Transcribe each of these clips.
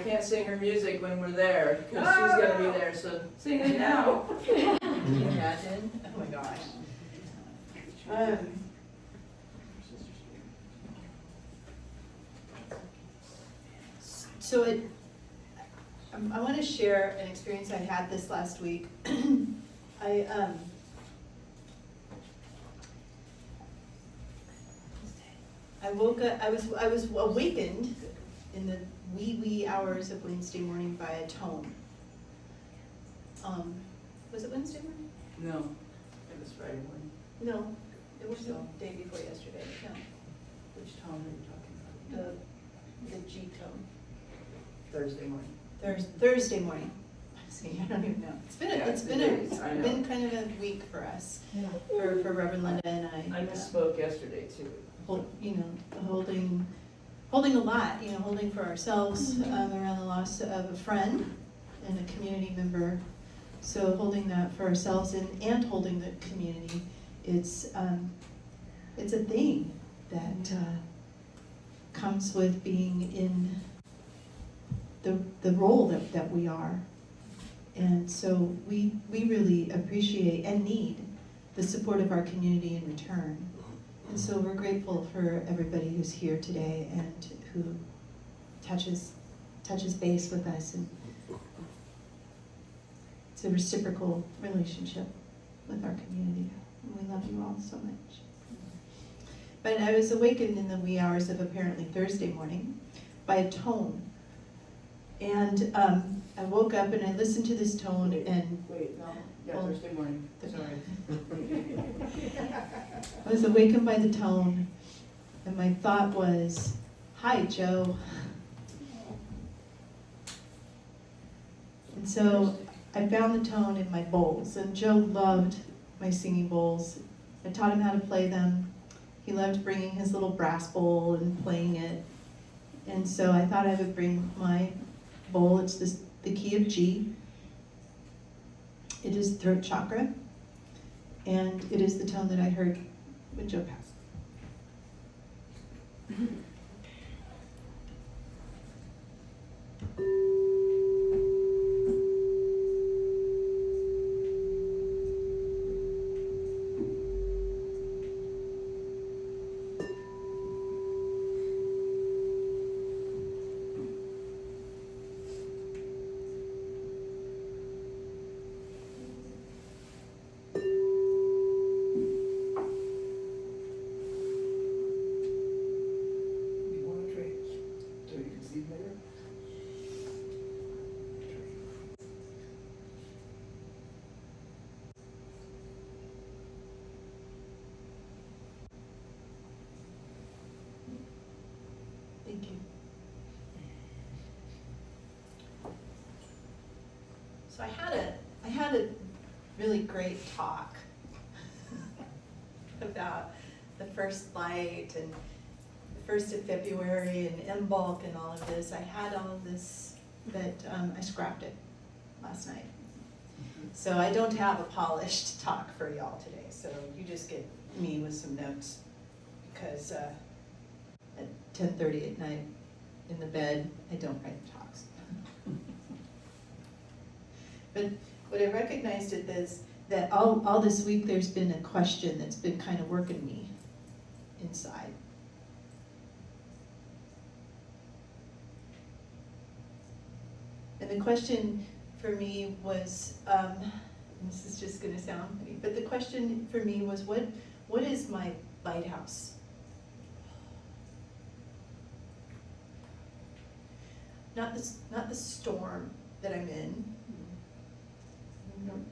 can't sing her music when we're there, because she's gonna be there, so sing it now. Can you imagine? Oh my gosh. So I want to share an experience I had this last week. I woke up. I was awakened in the wee hours of Wednesday morning by a tone. Was it Wednesday morning? No, it was Friday morning. No, it was the day before yesterday. No, Which tone are you talking about? the G tone. Thursday morning. Thursday morning. See, I don't even know. It's been kind of a week for us, for Reverend Linda and I. I misspoke yesterday too. Holding a lot, holding for ourselves around the loss of a friend and a community member. So holding that for ourselves and holding the community, it's a thing that comes with being in the role that we are. And so we really appreciate and need the support of our community in return. And so we're grateful for everybody who's here today and who touches base with us. And it's a reciprocal relationship with our community. And we love you all so much. But I was awakened in the wee hours of apparently Thursday morning by a tone. And I woke up and I listened to this tone and... Thursday morning, sorry. I was awakened by the tone, and my thought was, "Hi, Joe." And so I found the tone in my bowls, and Joe loved my singing bowls. I taught him how to play them. He loved bringing his little brass bowl and playing it. And so I thought I would bring my bowl. It's the key of G. It is throat chakra, and it is the tone that I heard when Joe passed. Thank you. So I had a really great talk about the first light and the 1st of February and MBulk and all of this. I had all of this, but I scrapped it last night. So I don't have a polished talk for y'all today. So you just get me with some notes, because at 10:30 at night in the bed, I don't write talks. But what I recognized is that all this week there's been a question that's been kind of working me inside. And the question for me was, this is just going to sound funny, but the question for me was, what is my lighthouse? Not the storm that I'm in.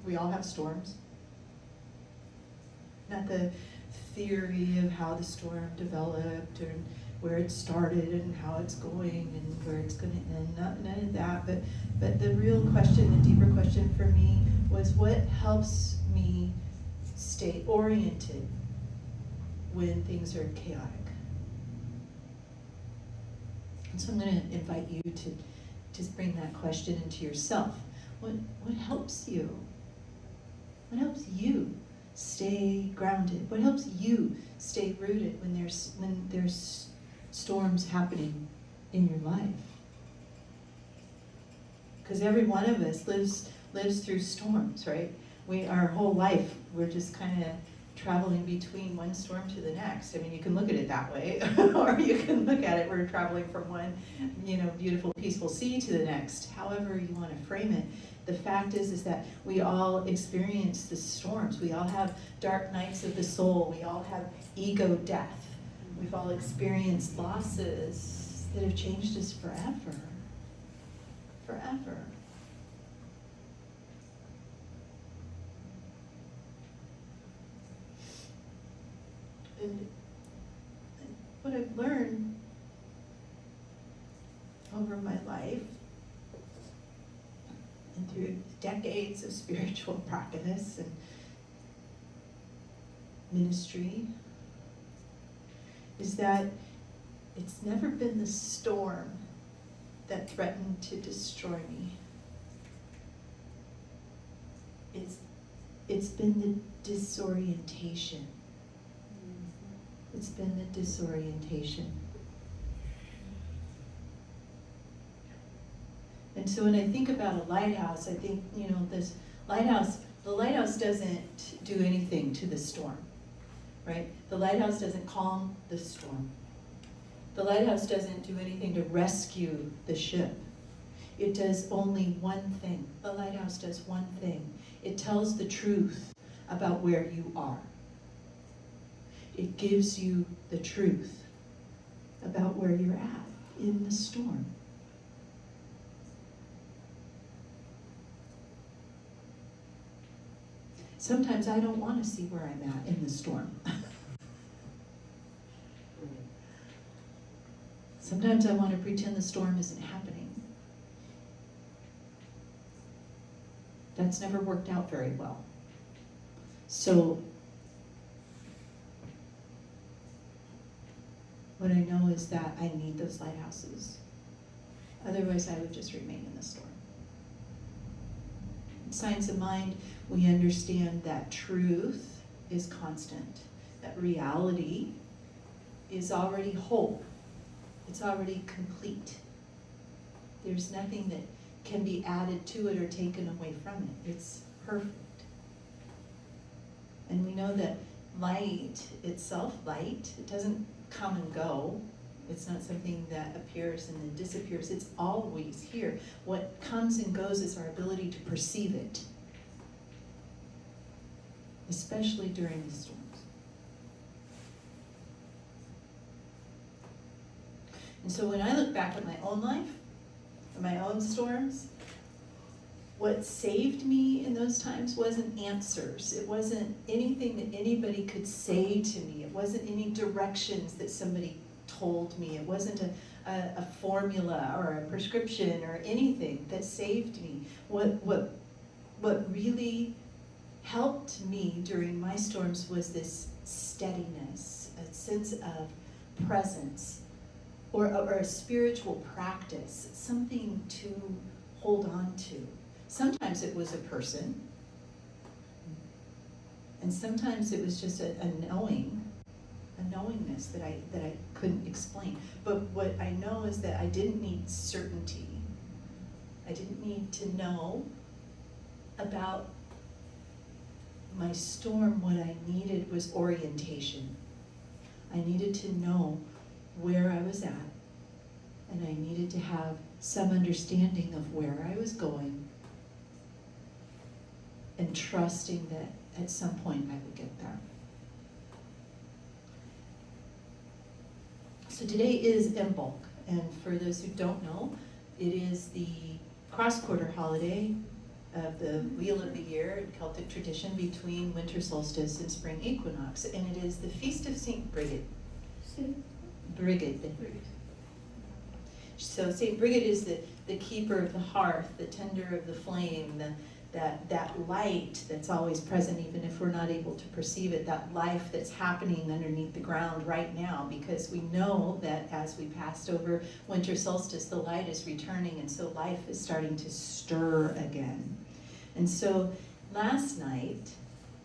We all have storms. Not the theory of how the storm developed or where it started and how it's going and where it's going to end. None of that. But the real question, the deeper question for me was, what helps me stay oriented when things are chaotic? And so I'm going to invite you to just bring that question into yourself. What helps you? What helps you stay grounded? What helps you stay rooted when there's storms happening in your life? Because every one of us lives through storms, right? Our whole life, we're just kind of traveling between one storm to the next. I mean, you can look at it that way, or you can look at it, we're traveling from one, beautiful, peaceful sea to the next. However you want to frame it. The fact is that we all experience the storms. We all have dark nights of the soul. We all have ego death. We've all experienced losses that have changed us forever. Forever. And what I've learned over my life and through decades of spiritual practice and ministry is that it's never been the storm that threatened to destroy me. It's been the disorientation. It's been the disorientation. And so when I think about a lighthouse, I think, this lighthouse, the lighthouse doesn't do anything to the storm, right? The lighthouse doesn't calm the storm. The lighthouse doesn't do anything to rescue the ship. It does only one thing. The lighthouse does one thing. It tells the truth about where you are. It gives you the truth about where you're at in the storm. Sometimes I don't want to see where I'm at in the storm. Sometimes I want to pretend the storm isn't happening. That's never worked out very well. So, what I know is that I need those lighthouses. Otherwise, I would just remain in the storm. In Science of Mind, we understand that truth is constant, that reality is already whole. It's already complete. There's nothing that can be added to it or taken away from it. It's perfect. And we know that light itself, it doesn't come and go. It's not something that appears and then disappears. It's always here. What comes and goes is our ability to perceive it, especially during the storms. And so when I look back at my own life, and my own storms, what saved me in those times wasn't answers. It wasn't anything that anybody could say to me. It wasn't any directions that somebody told me. It wasn't a formula or a prescription or anything that saved me. What really helped me during my storms was this steadiness, a sense of presence, or a spiritual practice, something to hold on to. Sometimes it was a person, and sometimes it was just a knowingness that I couldn't explain. But what I know is that I didn't need certainty. I didn't need to know about my storm. What I needed was orientation. I needed to know where I was at, and I needed to have some understanding of where I was going, and trusting that at some point I would get there. So today is Imbolc, and for those who don't know, it is the cross-quarter holiday of the wheel of the year in Celtic tradition between winter solstice and spring equinox, and it is the feast of Saint Brigid. Brigid. So Saint Brigid is the keeper of the hearth, the tender of the flame, that light that's always present, even if we're not able to perceive it, that life that's happening underneath the ground right now, because we know that as we passed over winter solstice, the light is returning, and so life is starting to stir again. And so last night,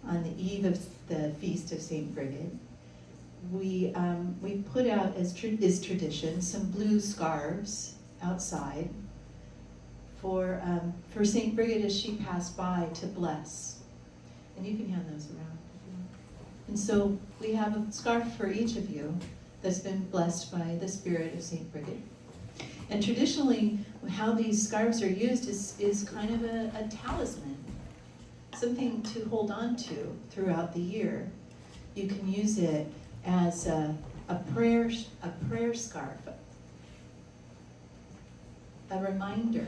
on the eve of the feast of Saint Brigid, we put out, as is tradition, some blue scarves outside for St. Bridget as she passed by to bless. And you can hand those around. And so we have a scarf for each of you that's been blessed by the spirit of St. Bridget. And traditionally, how these scarves are used is kind of a talisman, something to hold on to throughout the year. You can use it as a prayer scarf, a reminder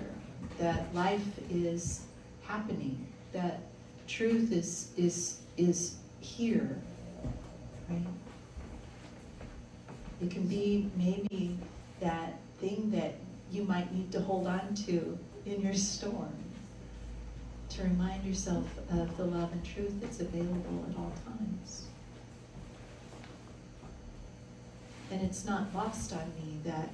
that life is happening, that truth is here, right? It can be maybe that thing that you might need to hold on to in your storm, to remind yourself of the love and truth that's available at all times. And it's not lost on me that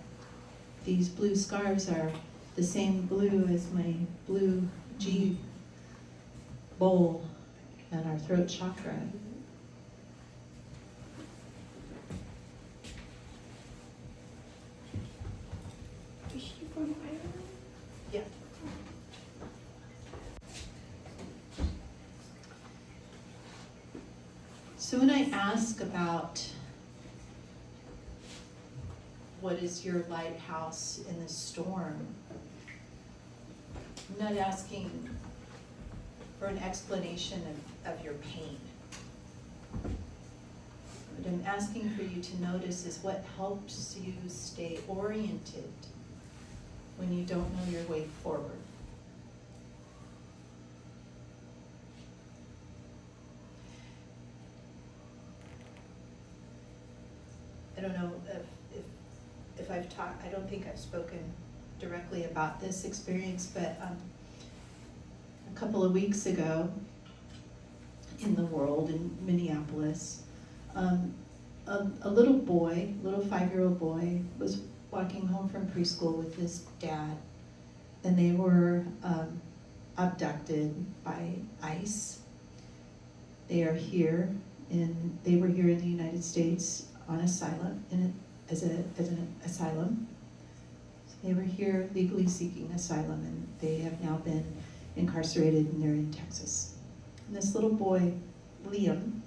these blue scarves are the same blue as my blue G bowl and our throat chakra. Yeah. So when I ask about what is your lighthouse in the storm, I'm not asking for an explanation of your pain. What I'm asking for you to notice is what helps you stay oriented when you don't know your way forward. I don't know if I've talked, I don't think I've spoken directly about this experience, but a couple of weeks ago in the world, in Minneapolis, a little boy, little 5-year-old boy, was walking home from preschool with his dad, and they were abducted by ICE. They were here in the United States on asylum, as an asylum. So they were here legally seeking asylum, and they have now been incarcerated, and they're in Texas. And this little boy, Liam,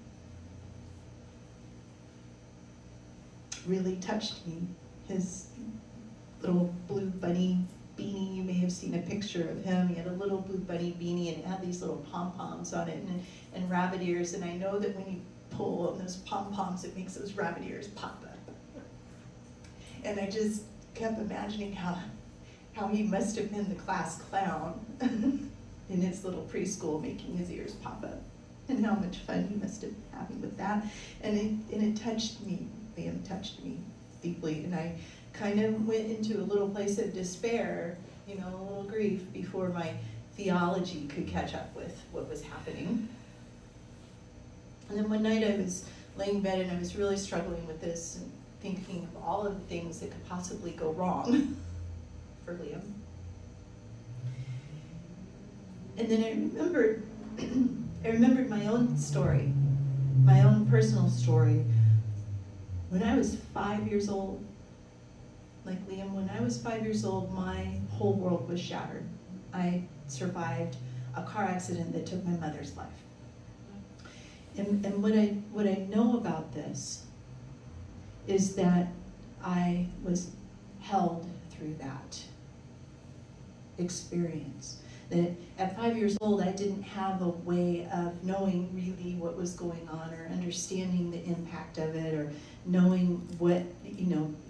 really touched me. His little blue bunny beanie, you may have seen a picture of him. He had a little blue bunny beanie, and it had these little pom-poms on it, and rabbit ears. And I know that when you pull on those pom-poms, it makes those rabbit ears pop up. And I just kept imagining how he must have been the class clown in his little preschool, making his ears pop up, and how much fun he must have been having with that. And it touched me. Liam touched me deeply, and I kind of went into a little place of despair, a little grief, before my theology could catch up with what was happening. And then one night I was laying in bed, and I was really struggling with this and thinking of all of the things that could possibly go wrong for Liam. And then I remembered my own story, my own personal story. When I was 5 years old, like Liam, when I was 5 years old, my whole world was shattered. I survived a car accident that took my mother's life. And what I know about this is that I was held through that experience. That at 5 years old, I didn't have a way of knowing really what was going on, or understanding the impact of it, or knowing what,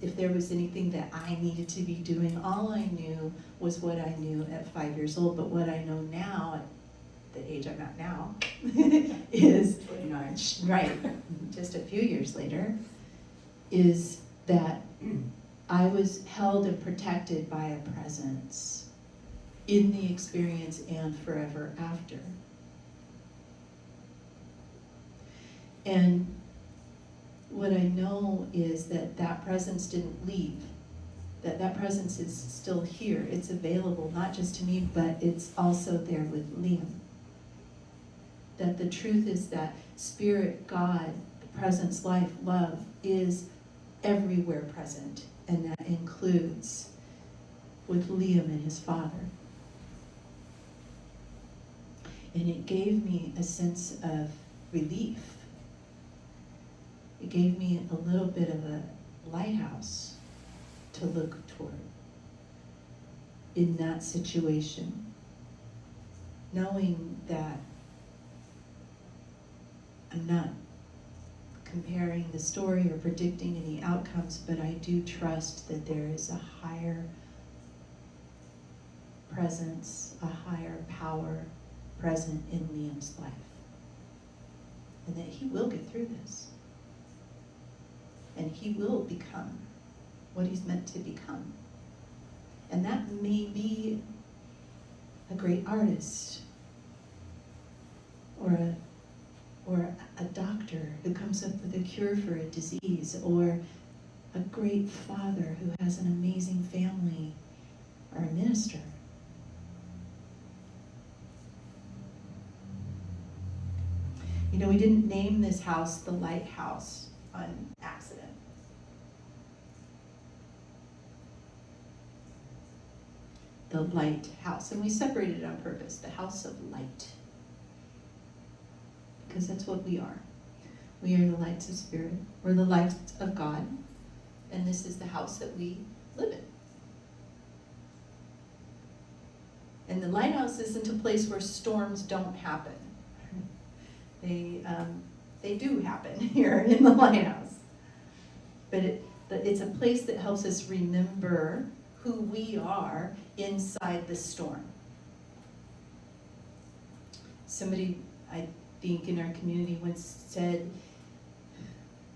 if there was anything that I needed to be doing. All I knew was what I knew at 5 years old. But what I know now, at the age I'm at now, is 29. Right, just a few years later, is that I was held and protected by a presence in the experience and forever after. And what I know is that presence didn't leave, that presence is still here. It's available not just to me, but it's also there with Liam. That the truth is that Spirit, God, the presence, life, love is everywhere present, and that includes with Liam and his father. And it gave me a sense of relief. It gave me a little bit of a lighthouse to look toward in that situation, knowing that I'm not comparing the story or predicting any outcomes, but I do trust that there is a higher presence, a higher power present in Liam's life. And that he will get through this. And he will become what he's meant to become. And that may be a great artist, or a doctor who comes up with a cure for a disease, or a great father who has an amazing family, or a minister. You know, we didn't name this house the Lighthouse on accident. The lighthouse, and we separated it on purpose, the house of light. Because that's what we are. We are the lights of spirit. We're the lights of God. And this is the house that we live in. And the lighthouse isn't a place where storms don't happen. They do happen here in the lighthouse. But it's a place that helps us remember who we are inside the storm. Somebody, I think in our community once said,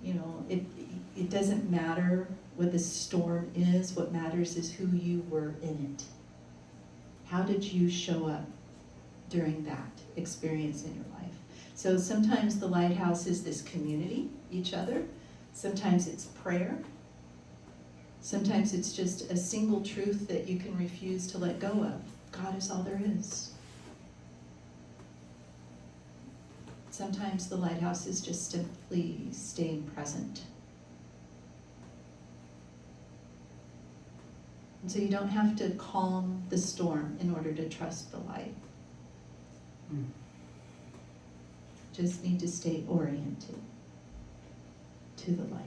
you know, it doesn't matter what the storm is, what matters is who you were in it. How did you show up during that experience in your life? So sometimes the lighthouse is this community, each other. Sometimes it's prayer. Sometimes it's just a single truth that you can refuse to let go of. God is all there is. Sometimes the lighthouse is just simply staying present. And so you don't have to calm the storm in order to trust the light. Just need to stay oriented to the light.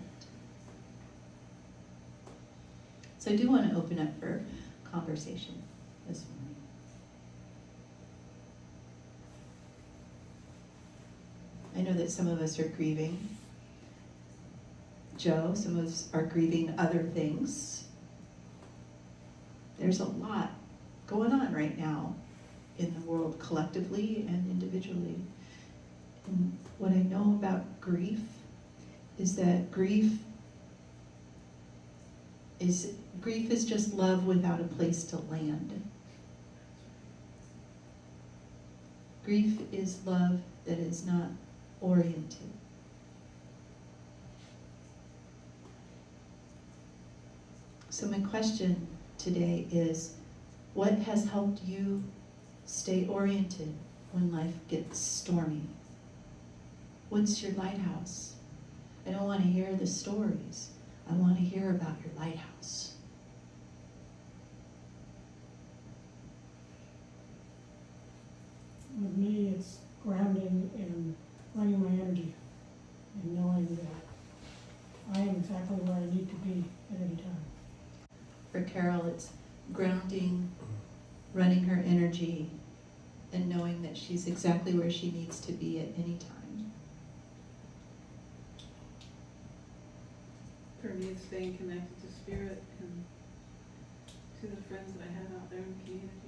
So I do want to open up for conversation this morning. I know that some of us are grieving Joe, some of us are grieving other things. There's a lot going on right now in the world collectively and individually. And what I know about grief is that grief is just love without a place to land. Grief is love that is not oriented. So my question today is, what has helped you stay oriented when life gets stormy? What's your lighthouse? I don't want to hear the stories. I want to hear about your lighthouse. With me, it's grounding and running my energy and knowing that I am exactly where I need to be at any time. For Carol, it's grounding, running her energy, and knowing that she's exactly where she needs to be at any time. For me, it's staying connected to spirit and to the friends that I have out there in the community.